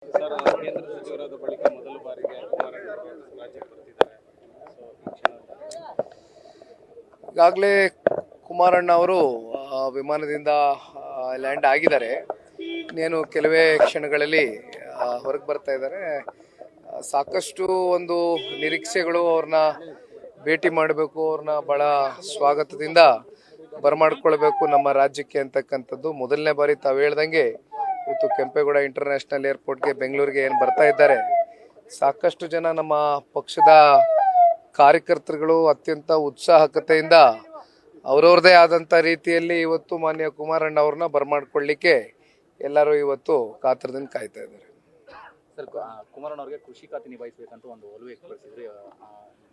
Sir, ಕೇಂದ್ರ ಸಚಿವರಾದ ಬಳಿಕ ಮೊದಲ ಬಾರಿಗೆ ಕುಮಾರಣ್ಣ ರಾಜ್ಯಕ್ಕೆ ಬರ್ತಿದ್ದಾರೆ. ಈಗಾಗಲೇ ಕುಮಾರಣ್ಣ ಅವರು ವಿಮಾನದಿಂದ ಲ್ಯಾಂಡ್ ಆಗಿದ್ದಾರೆ. ಇನ್ನೇನು ಕೆಲವೇ ಕ್ಷಣಗಳಲ್ಲಿ ಹೊರಗೆ ಬರ್ತಾ ಇದ್ದಾರೆ. ಸಾಕಷ್ಟು ಒಂದು ನಿರೀಕ್ಷೆಗಳು, ಅವ್ರನ್ನ ಭೇಟಿ ಮಾಡಬೇಕು, ಅವ್ರನ್ನ ಭಾಳ ಸ್ವಾಗತದಿಂದ ಬರಮಾಡ್ಕೊಳ್ಬೇಕು ನಮ್ಮ ರಾಜ್ಯಕ್ಕೆ ಅಂತಕ್ಕಂಥದ್ದು. ಮೊದಲನೇ ಬಾರಿ ತಾವು ಹೇಳ್ದಂಗೆ ಇವತ್ತು ಕೆಂಪೇಗೌಡ ಇಂಟರ್ನ್ಯಾಷನಲ್ ಏರ್ಪೋರ್ಟ್ಗೆ ಬೆಂಗಳೂರಿಗೆ ಏನು ಬರ್ತಾ ಇದ್ದಾರೆ, ಸಾಕಷ್ಟು ಜನ ನಮ್ಮ ಪಕ್ಷದ ಕಾರ್ಯಕರ್ತರುಗಳು ಅತ್ಯಂತ ಉತ್ಸಾಹಕತೆಯಿಂದ ಅವರವ್ರದೇ ಆದಂಥ ರೀತಿಯಲ್ಲಿ ಇವತ್ತು ಮಾನ್ಯ ಕುಮಾರಣ್ಣ ಅವ್ರನ್ನ ಬರಮಾಡ್ಕೊಳ್ಳಿಕ್ಕೆ ಎಲ್ಲರೂ ಇವತ್ತು ಕಾತರದಿಂದ ಕಾಯ್ತಾ ಇದ್ದಾರೆ. ಸರ್, ಕುಮಾರಣ್ಣ ಅವರಿಗೆ ಕೃಷಿ ಖಾತೆ ನಿಭಾಯಿಸಬೇಕಂತ ಒಂದು ಒಲವು ವ್ಯಕ್ತಪಡಿಸಿದ್ರೆ,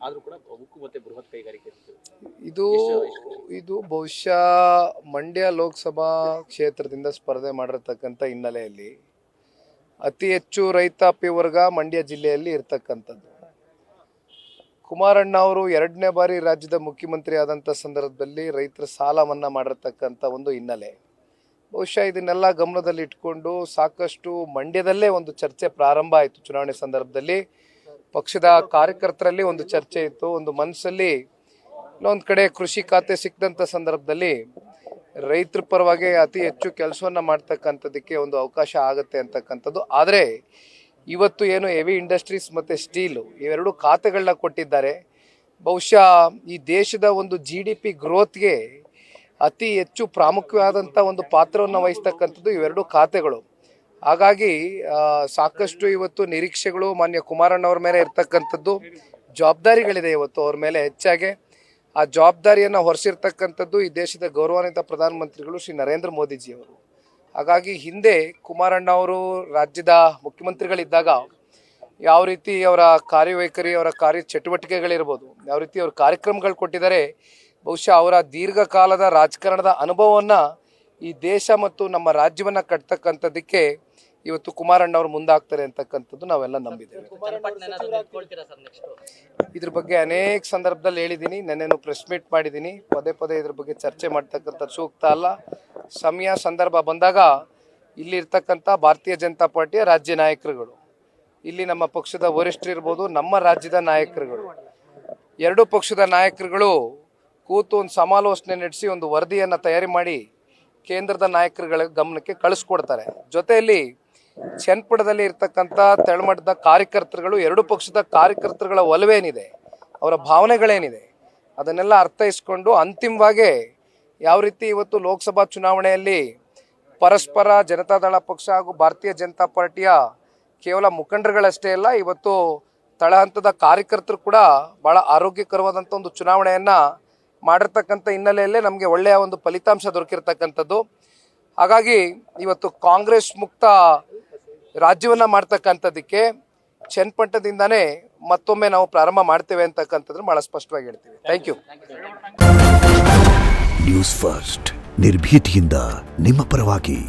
ಆದರೂ ಕೂಡ ಉಕ್ಕು ಮತ್ತೆ ಬೃಹತ್ ಕೈಗಾರಿಕೆ ಇದು ಬಹುಶಃ ಮಂಡ್ಯ ಲೋಕಸಭಾ ಕ್ಷೇತ್ರದಿಂದ ಸ್ಪರ್ಧೆ ಮಾಡಿರ್ತಕ್ಕಂಥ ಹಿನ್ನೆಲೆಯಲ್ಲಿ ಅತಿ ಹೆಚ್ಚು ರೈತಾಪಿ ವರ್ಗ ಮಂಡ್ಯ ಜಿಲ್ಲೆಯಲ್ಲಿ ಇರ್ತಕ್ಕಂಥದ್ದು. ಕುಮಾರಣ್ಣ ಅವರು 2ನೇ ಬಾರಿ ರಾಜ್ಯದ ಮುಖ್ಯಮಂತ್ರಿ ಆದಂಥ ಸಂದರ್ಭದಲ್ಲಿ ರೈತರ ಸಾಲ ಮನ್ನಾ ಮಾಡಿರ್ತಕ್ಕಂಥ ಒಂದು ಹಿನ್ನೆಲೆ. ಬಹುಶಃ ಇದನ್ನೆಲ್ಲ ಗಮನದಲ್ಲಿ ಇಟ್ಕೊಂಡು ಸಾಕಷ್ಟು ಮಂಡ್ಯದಲ್ಲೇ ಒಂದು ಚರ್ಚೆ ಪ್ರಾರಂಭ ಆಯಿತು. ಚುನಾವಣೆ ಸಂದರ್ಭದಲ್ಲಿ ಪಕ್ಷದ ಕಾರ್ಯಕರ್ತರಲ್ಲಿ ಒಂದು ಚರ್ಚೆ ಇತ್ತು. ಒಂದು ಮನಸ್ಸಲ್ಲಿ ಇನ್ನೊಂದು ಕಡೆ ಕೃಷಿ ಖಾತೆ ಸಿಕ್ಕದಂಥ ಸಂದರ್ಭದಲ್ಲಿ ರೈತರ ಪರವಾಗಿ ಅತಿ ಹೆಚ್ಚು ಕೆಲಸವನ್ನು ಮಾಡ್ತಕ್ಕಂಥದ್ದಕ್ಕೆ ಒಂದು ಅವಕಾಶ ಆಗುತ್ತೆ ಅಂತಕ್ಕಂಥದ್ದು. ಆದರೆ ಇವತ್ತು ಏನು ಹೆವಿ ಇಂಡಸ್ಟ್ರೀಸ್ ಮತ್ತು ಸ್ಟೀಲು ಇವೆರಡು ಖಾತೆಗಳನ್ನ ಕೊಟ್ಟಿದ್ದಾರೆ. ಬಹುಶಃ ಈ ದೇಶದ ಒಂದು GDP ಗ್ರೋತ್ಗೆ ಅತಿ ಹೆಚ್ಚು ಪ್ರಾಮುಖ್ಯವಾದಂಥ ಒಂದು ಪಾತ್ರವನ್ನು ವಹಿಸ್ತಕ್ಕಂಥದ್ದು ಇವೆರಡು ಖಾತೆಗಳು. ಹಾಗಾಗಿ ಸಾಕಷ್ಟು ಇವತ್ತು ನಿರೀಕ್ಷೆಗಳು ಮಾನ್ಯ ಕುಮಾರಣ್ಣವ್ರ ಮೇಲೆ ಇರ್ತಕ್ಕಂಥದ್ದು, ಜವಾಬ್ದಾರಿಗಳಿದೆ ಇವತ್ತು ಅವ್ರ ಮೇಲೆ ಹೆಚ್ಚಾಗಿ. ಆ ಜವಾಬ್ದಾರಿಯನ್ನು ಹೊರಿಸಿರ್ತಕ್ಕಂಥದ್ದು ಈ ದೇಶದ ಗೌರವಾನ್ವಿತ ಪ್ರಧಾನಮಂತ್ರಿಗಳು ಶ್ರೀ ನರೇಂದ್ರ ಮೋದಿಜಿಯವರು. ಹಾಗಾಗಿ ಹಿಂದೆ ಕುಮಾರಣ್ಣ ಅವರು ರಾಜ್ಯದ ಮುಖ್ಯಮಂತ್ರಿಗಳಿದ್ದಾಗ ಯಾವ ರೀತಿ ಅವರ ಕಾರ್ಯವೈಖರಿ, ಅವರ ಕಾರ್ಯ ಚಟುವಟಿಕೆಗಳಿರ್ಬೋದು, ಯಾವ ರೀತಿ ಅವ್ರ ಕಾರ್ಯಕ್ರಮಗಳು ಕೊಟ್ಟಿದ್ದಾರೆ, ಬಹುಶಃ ಅವರ ದೀರ್ಘಕಾಲದ ರಾಜಕಾರಣದ ಅನುಭವವನ್ನು ಈ ದೇಶ ಮತ್ತು ನಮ್ಮ ರಾಜ್ಯವನ್ನು ಕಟ್ತಕ್ಕಂಥದ್ದಕ್ಕೆ ಇವತ್ತು ಕುಮಾರಣ್ಣ ಅವರು ಮುಂದಾಗ್ತಾರೆ ಅಂತಕ್ಕಂಥದ್ದು ನಾವೆಲ್ಲ ನಂಬಿದ್ದೇವೆ. ಇದ್ರ ಬಗ್ಗೆ ಅನೇಕ ಸಂದರ್ಭದಲ್ಲಿ ಹೇಳಿದ್ದೀನಿ, ನೆನ್ನೆನೂ ಪ್ರೆಸ್ ಮೀಟ್ ಮಾಡಿದ್ದೀನಿ. ಪದೇ ಪದೇ ಇದ್ರ ಬಗ್ಗೆ ಚರ್ಚೆ ಮಾಡ್ತಕ್ಕಂಥದ್ದು ಸೂಕ್ತ ಅಲ್ಲ. ಸಮಯ ಸಂದರ್ಭ ಬಂದಾಗ ಇಲ್ಲಿರ್ತಕ್ಕಂಥ ಭಾರತೀಯ ಜನತಾ ಪಾರ್ಟಿಯ ರಾಜ್ಯ ನಾಯಕರುಗಳು, ಇಲ್ಲಿ ನಮ್ಮ ಪಕ್ಷದ ವರಿಷ್ಠರು ಇರ್ಬೋದು, ನಮ್ಮ ರಾಜ್ಯದ ನಾಯಕರುಗಳು, ಎರಡೂ ಪಕ್ಷದ ನಾಯಕರುಗಳು ಕೂತು ಒಂದು ಸಮಾಲೋಚನೆ ನಡೆಸಿ ಒಂದು ವರದಿಯನ್ನು ತಯಾರಿ ಮಾಡಿ ಕೇಂದ್ರದ ನಾಯಕರುಗಳ ಗಮನಕ್ಕೆ ಕಳಿಸ್ಕೊಡ್ತಾರೆ. ಜೊತೆಯಲ್ಲಿ ಚನ್ನಪಟ್ಟಣದಲ್ಲಿ ಇರ್ತಕ್ಕಂಥ ತೆಳಮಟ್ಟದ ಕಾರ್ಯಕರ್ತರುಗಳು, ಎರಡೂ ಪಕ್ಷದ ಕಾರ್ಯಕರ್ತರುಗಳ ಒಲವೇನಿದೆ, ಅವರ ಭಾವನೆಗಳೇನಿದೆ, ಅದನ್ನೆಲ್ಲ ಅರ್ಥೈಸ್ಕೊಂಡು ಅಂತಿಮವಾಗಿ ಯಾವ ರೀತಿ ಇವತ್ತು ಲೋಕಸಭಾ ಚುನಾವಣೆಯಲ್ಲಿ ಪರಸ್ಪರ ಜನತಾದಳ ಪಕ್ಷ ಹಾಗೂ ಭಾರತೀಯ ಜನತಾ ಪಾರ್ಟಿಯ ಕೇವಲ ಮುಖಂಡರುಗಳಷ್ಟೇ ಅಲ್ಲ, ಇವತ್ತು ತಳ ಹಂತದ ಕಾರ್ಯಕರ್ತರು ಕೂಡ ಭಾಳ ಆರೋಗ್ಯಕರವಾದಂಥ ಒಂದು ಚುನಾವಣೆಯನ್ನು ಮಾಡಿರ್ತಕ್ಕಂಥ ಹಿನ್ನೆಲೆಯಲ್ಲೇ ನಮಗೆ ಒಳ್ಳೆಯ ಒಂದು ಫಲಿತಾಂಶ ದೊರಕಿರ್ತಕ್ಕಂಥದ್ದು. ಹಾಗಾಗಿ ಇವತ್ತು ಕಾಂಗ್ರೆಸ್ ಮುಕ್ತ ರಾಜ್ಯವನ್ನು ಮಾಡ್ತಕ್ಕಂಥದ್ದಕ್ಕೆ ಚನ್ನಪಟ್ಟಣದಿಂದನೇ ಮತ್ತೊಮ್ಮೆ ನಾವು ಪ್ರಾರಂಭ ಮಾಡ್ತೇವೆ ಅಂತಕ್ಕಂಥದ್ದು ಭಾಳ ಸ್ಪಷ್ಟವಾಗಿ ಹೇಳ್ತೀವಿ. Thank you. ನ್ಯೂಸ್ ಫಸ್ಟ್, ನಿರ್ಭೀತಿಯಿಂದ ನಿಮ್ಮ ಪರವಾಗಿ.